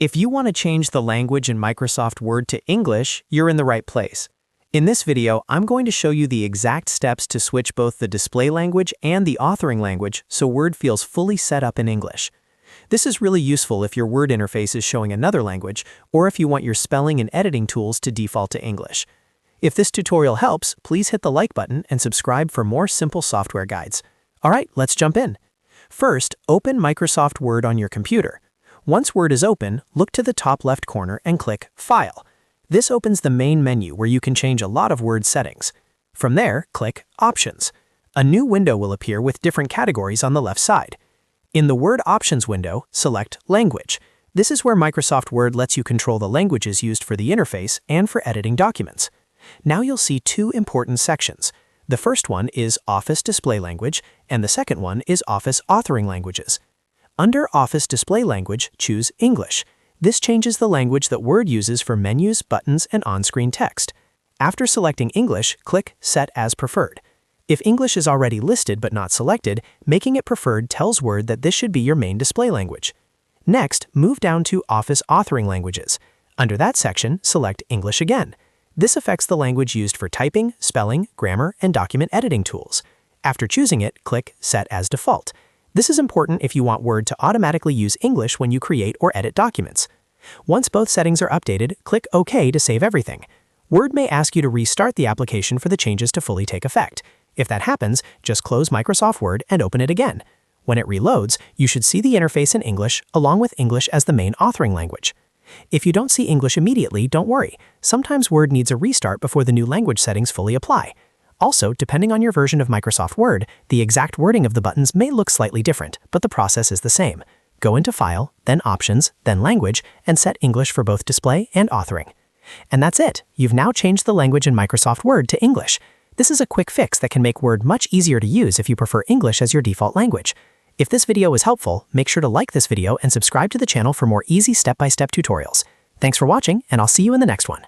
If you want to change the language in Microsoft Word to English, you're in the right place. In this video, I'm going to show you the exact steps to switch both the display language and the authoring language so Word feels fully set up in English. This is really useful if your Word interface is showing another language, or if you want your spelling and editing tools to default to English. If this tutorial helps, please hit the like button and subscribe for more simple software guides. Alright, let's jump in. First, open Microsoft Word on your computer. Once Word is open, look to the top left corner and click File. This opens the main menu where you can change a lot of Word settings. From there, click Options. A new window will appear with different categories on the left side. In the Word Options window, select Language. This is where Microsoft Word lets you control the languages used for the interface and for editing documents. Now you'll see two important sections. The first one is Office Display Language, and the second one is Office Authoring Languages. Under Office Display Language, choose English. This changes the language that Word uses for menus, buttons, and on-screen text. After selecting English, click Set as Preferred. If English is already listed but not selected, making it preferred tells Word that this should be your main display language. Next, move down to Office Authoring Languages. Under that section, select English again. This affects the language used for typing, spelling, grammar, and document editing tools. After choosing it, click Set as Default. This is important if you want Word to automatically use English when you create or edit documents. Once both settings are updated, click OK to save everything. Word may ask you to restart the application for the changes to fully take effect. If that happens, just close Microsoft Word and open it again. When it reloads, you should see the interface in English, along with English as the main authoring language. If you don't see English immediately, don't worry. Sometimes Word needs a restart before the new language settings fully apply. Also, depending on your version of Microsoft Word, the exact wording of the buttons may look slightly different, but the process is the same. Go into File, then Options, then Language, and set English for both display and authoring. And that's it. You've now changed the language in Microsoft Word to English. This is a quick fix that can make Word much easier to use if you prefer English as your default language. If this video was helpful, make sure to like this video and subscribe to the channel for more easy step-by-step tutorials. Thanks for watching, and I'll see you in the next one.